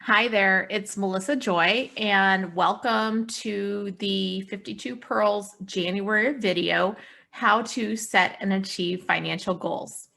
Hi there, it's Melissa Joy, and welcome to the 52 Pearls January video, How to Set and Achieve Financial Goals.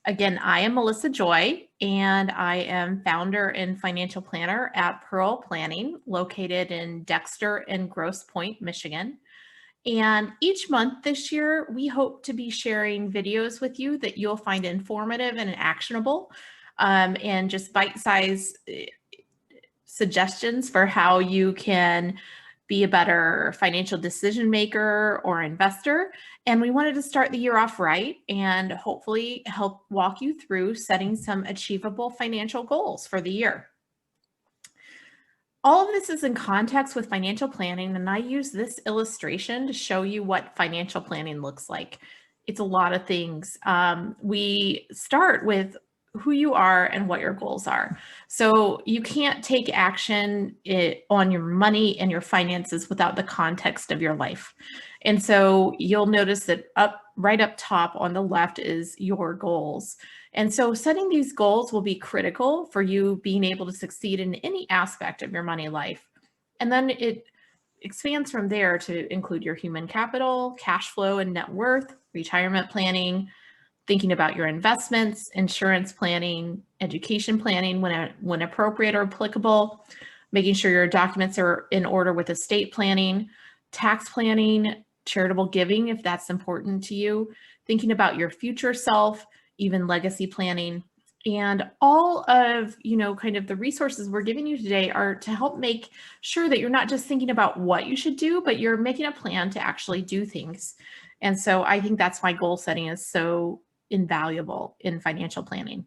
Again, I am Melissa Joy, and I am founder and financial planner at Pearl Planning, located in Dexter and Grosse Pointe, Michigan. And each month this year, we hope to be sharing videos with you that you'll find informative and actionable, and just bite-sized suggestions for how you can be a better financial decision maker or investor. And we wanted to start the year off right and hopefully help walk you through setting some achievable financial goals for the year. All of this is in context with financial planning, and I use this illustration to show you what financial planning looks like. It's a lot of things. We start with who you are and what your goals are. So you can't take action on your money and your finances without the context of your life. And so you'll notice that right up top on the left is your goals. And so setting these goals will be critical for you being able to succeed in any aspect of your money life. And then it expands from there to include your human capital, cash flow and net worth, retirement planning, thinking about your investments, insurance planning, education planning when appropriate or applicable, making sure your documents are in order with estate planning, tax planning, charitable giving if that's important to you, thinking about your future self, even legacy planning. And all of, kind of the resources we're giving you today are to help make sure that you're not just thinking about what you should do, but you're making a plan to actually do things. And so I think that's why goal setting is so invaluable in financial planning.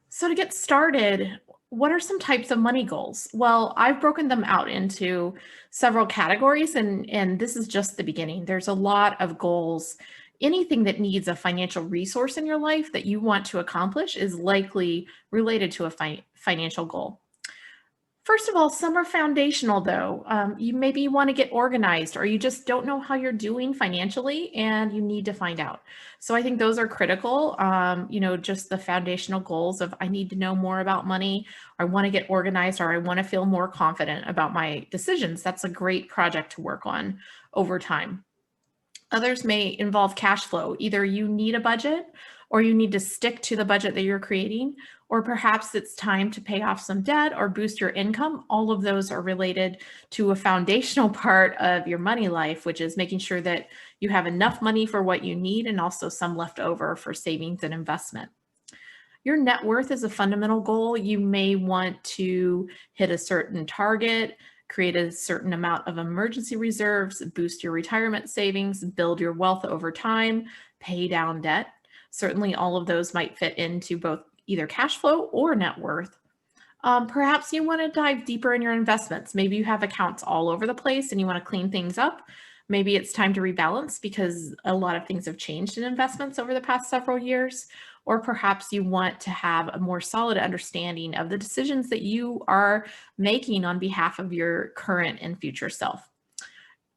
So to get started, what are some types of money goals? Well, I've broken them out into several categories, and this is just the beginning. There's a lot of goals. Anything that needs a financial resource in your life that you want to accomplish is likely related to a financial goal. First of all, some are foundational though. You maybe want to get organized, or you just don't know how you're doing financially and you need to find out. So I think those are critical. Just the foundational goals of I need to know more about money, or I want to get organized, or I want to feel more confident about my decisions. That's a great project to work on over time. Others may involve cash flow. Either you need a budget or you need to stick to the budget that you're creating, or perhaps it's time to pay off some debt or boost your income. All of those are related to a foundational part of your money life, which is making sure that you have enough money for what you need and also some left over for savings and investment. Your net worth is a fundamental goal. You may want to hit a certain target, create a certain amount of emergency reserves, boost your retirement savings, build your wealth over time, pay down debt. Certainly all of those might fit into both either cash flow or net worth. Perhaps you want to dive deeper in your investments. Maybe you have accounts all over the place and you want to clean things up. Maybe it's time to rebalance because a lot of things have changed in investments over the past several years. Or perhaps you want to have a more solid understanding of the decisions that you are making on behalf of your current and future self.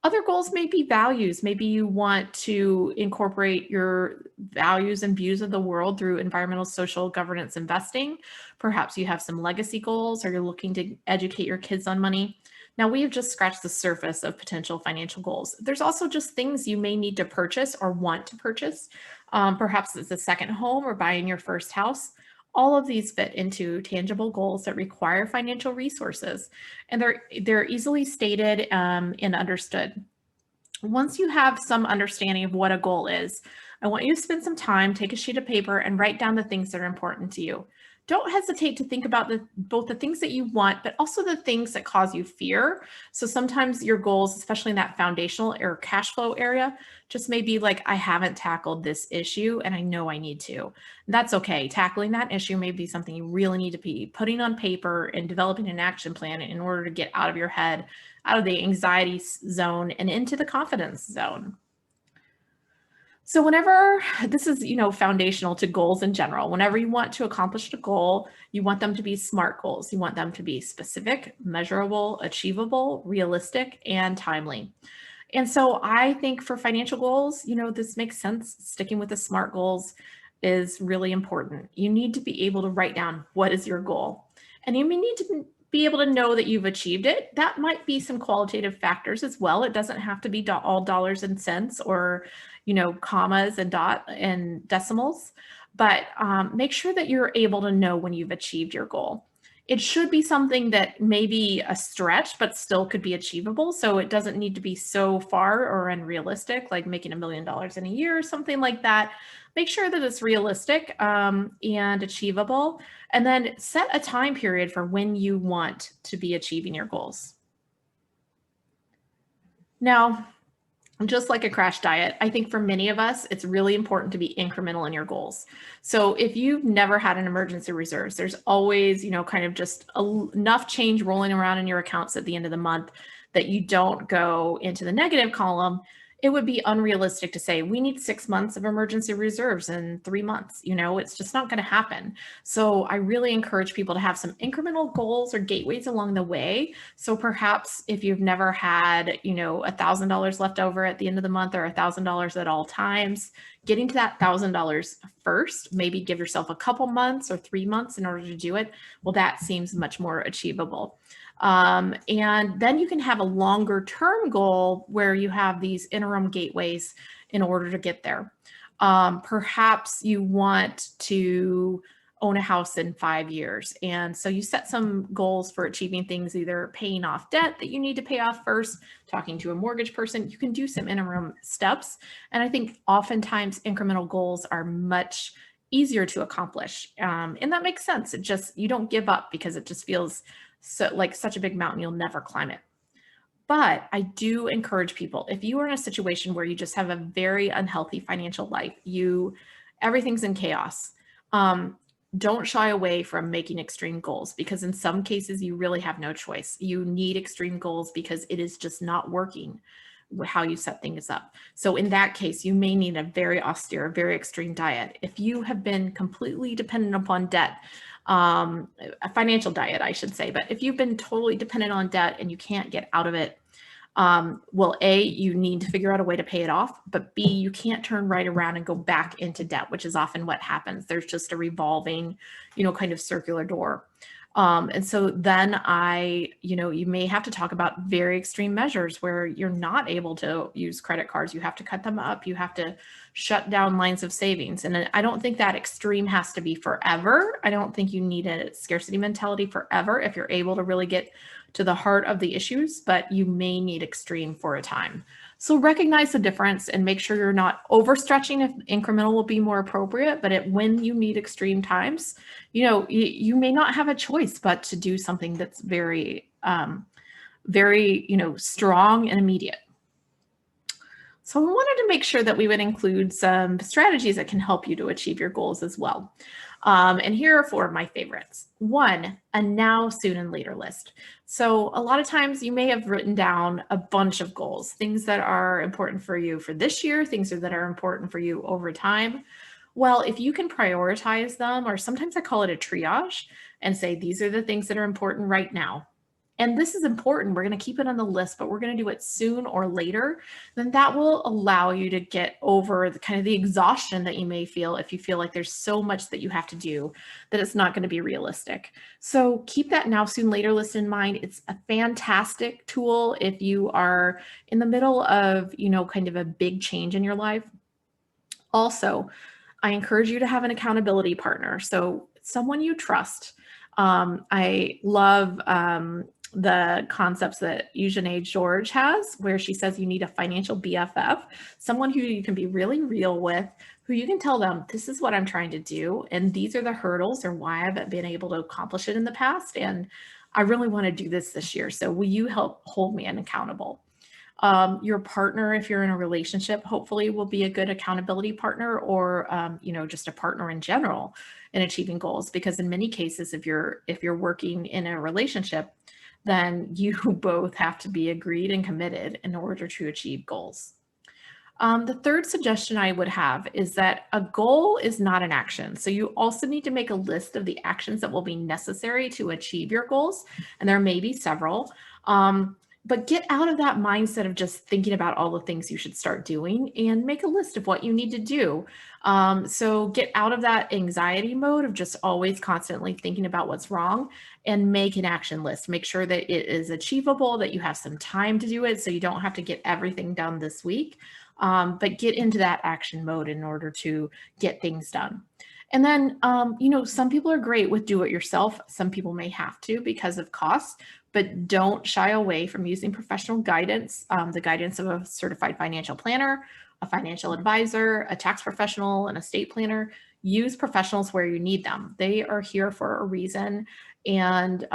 Other goals may be values. Maybe you want to incorporate your values and views of the world through environmental, social, governance investing. Perhaps you have some legacy goals, or you're looking to educate your kids on money. Now, we have just scratched the surface of potential financial goals. There's also just things you may need to purchase or want to purchase. Perhaps it's a second home or buying your first house. All of these fit into tangible goals that require financial resources, and they're easily stated and understood. Once you have some understanding of what a goal is, I want you to spend some time, take a sheet of paper, and write down the things that are important to you. Don't hesitate to think about both the things that you want, but also the things that cause you fear. So sometimes your goals, especially in that foundational or cash flow area, just may be like, I haven't tackled this issue and I know I need to. That's okay. Tackling that issue may be something you really need to be putting on paper and developing an action plan in order to get out of your head, out of the anxiety zone and into the confidence zone. So whenever this is, foundational to goals in general, whenever you want to accomplish a goal, you want them to be SMART goals. You want them to be specific, measurable, achievable, realistic, and timely. And so I think for financial goals, this makes sense. Sticking with the SMART goals is really important. You need to be able to write down what is your goal. And you may need to be able to know that you've achieved it. That might be some qualitative factors as well. It doesn't have to be all dollars and cents or, commas and dot and decimals, but make sure that you're able to know when you've achieved your goal. It should be something that may be a stretch, but still could be achievable. So it doesn't need to be so far or unrealistic, like making $1 million in a year or something like that. Make sure that it's realistic and achievable, and then set a time period for when you want to be achieving your goals. Now, just like a crash diet, I think for many of us, it's really important to be incremental in your goals. So if you've never had an emergency reserves, there's always, kind of just enough change rolling around in your accounts at the end of the month that you don't go into the negative column. It would be unrealistic to say we need 6 months of emergency reserves in 3 months. It's just not going to happen. So I really encourage people to have some incremental goals or gateways along the way. So perhaps if you've never had, $1,000 left over at the end of the month or $1,000 at all times, getting to that $1,000 first, maybe give yourself a couple months or 3 months in order to do it. Well, that seems much more achievable. And then you can have a longer term goal where you have these interim gateways in order to get there. Perhaps you want to own a house in 5 years. And so you set some goals for achieving things, either paying off debt that you need to pay off first, talking to a mortgage person. You can do some interim steps. And I think oftentimes incremental goals are much easier to accomplish. And that makes sense. You don't give up because it just feels like such a big mountain, you'll never climb it. But I do encourage people, if you are in a situation where you just have a very unhealthy financial life, everything's in chaos. Don't shy away from making extreme goals, because in some cases you really have no choice. You need extreme goals because it is just not working how you set things up. So in that case, you may need a very austere, very extreme diet. If you have been completely dependent upon debt, a financial diet, I should say, but if you've been totally dependent on debt and you can't get out of it, well, A, you need to figure out a way to pay it off, but B, you can't turn right around and go back into debt, which is often what happens. There's just a revolving, kind of circular door. And so then you may have to talk about very extreme measures where you're not able to use credit cards. You have to cut them up. You have to shut down lines of savings. And I don't think that extreme has to be forever. I don't think you need a scarcity mentality forever if you're able to really get to the heart of the issues, but you may need extreme for a time. So recognize the difference and make sure you're not overstretching if incremental will be more appropriate, but when you need extreme times, you may not have a choice but to do something that's very, very, strong and immediate. So I wanted to make sure that we would include some strategies that can help you to achieve your goals as well. And here are 4 of my favorites. 1, a now, soon, and later list. So a lot of times you may have written down a bunch of goals, things that are important for you for this year, things that are important for you over time. Well, if you can prioritize them, or sometimes I call it a triage, and say, these are the things that are important right now. And this is important. We're going to keep it on the list, but we're going to do it soon or later. Then that will allow you to get over the exhaustion that you may feel if you feel like there's so much that you have to do that it's not going to be realistic. So keep that now, soon, later list in mind. It's a fantastic tool if you are in the middle of, kind of a big change in your life. Also, I encourage you to have an accountability partner. So someone you trust. I love the concepts that Eugenie George has, where she says you need a financial BFF, someone who you can be really real with, who you can tell them, this is what I'm trying to do, and these are the hurdles or why I haven't been able to accomplish it in the past, and I really want to do this year. So will you help hold me accountable? Your partner, if you're in a relationship, hopefully will be a good accountability partner, or just a partner in general in achieving goals. Because in many cases, if you're working in a relationship, then you both have to be agreed and committed in order to achieve goals. The third suggestion I would have is that a goal is not an action. So you also need to make a list of the actions that will be necessary to achieve your goals. And there may be several. But get out of that mindset of just thinking about all the things you should start doing and make a list of what you need to do. So get out of that anxiety mode of just always constantly thinking about what's wrong and make an action list. Make sure that it is achievable, that you have some time to do it so you don't have to get everything done this week. But get into that action mode in order to get things done. And then, some people are great with do it yourself. Some people may have to because of costs, but don't shy away from using professional guidance, the guidance of a certified financial planner, a financial advisor, a tax professional, an estate planner. Use professionals where you need them. They are here for a reason. And,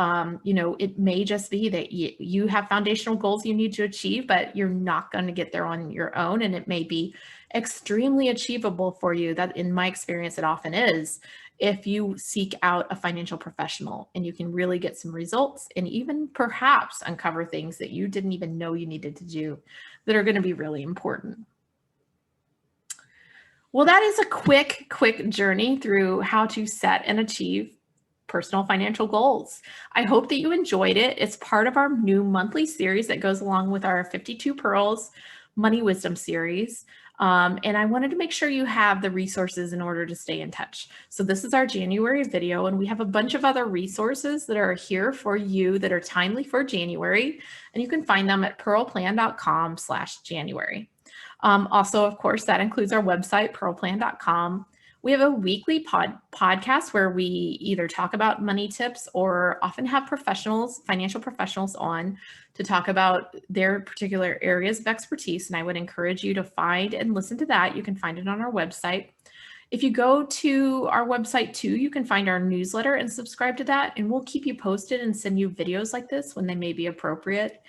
it may just be that you have foundational goals you need to achieve, but you're not going to get there on your own. And it may be extremely achievable for you. That, in my experience, it often is if you seek out a financial professional, and you can really get some results and even perhaps uncover things that you didn't even know you needed to do that are going to be really important. Well, that is a quick journey through how to set and achieve personal financial goals. I hope that you enjoyed it. It's part of our new monthly series that goes along with our 52 Pearls Money Wisdom series. And I wanted to make sure you have the resources in order to stay in touch. So this is our January video, and we have a bunch of other resources that are here for you that are timely for January. And you can find them at pearlplan.com/January. Also, of course, that includes our website, pearlplan.com. We have a weekly podcast where we either talk about money tips or often have professionals, financial professionals on to talk about their particular areas of expertise. And I would encourage you to find and listen to that. You can find it on our website. If you go to our website too, you can find our newsletter and subscribe to that, and we'll keep you posted and send you videos like this when they may be appropriate.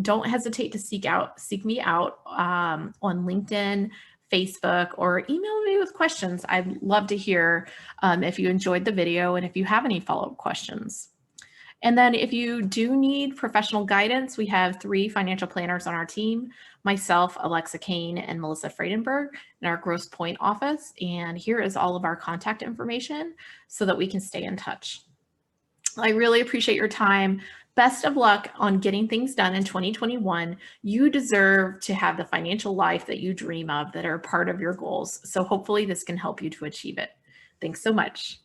Don't hesitate to seek me out on LinkedIn, Facebook, or email me with questions. I'd love to hear if you enjoyed the video and if you have any follow-up questions. And then if you do need professional guidance, we have 3 financial planners on our team, myself, Alexa Kane, and Melissa Friedenberg in our Grosse Pointe office. And here is all of our contact information so that we can stay in touch. I really appreciate your time. Best of luck on getting things done in 2021. You deserve to have the financial life that you dream of that are part of your goals. So hopefully this can help you to achieve it. Thanks so much.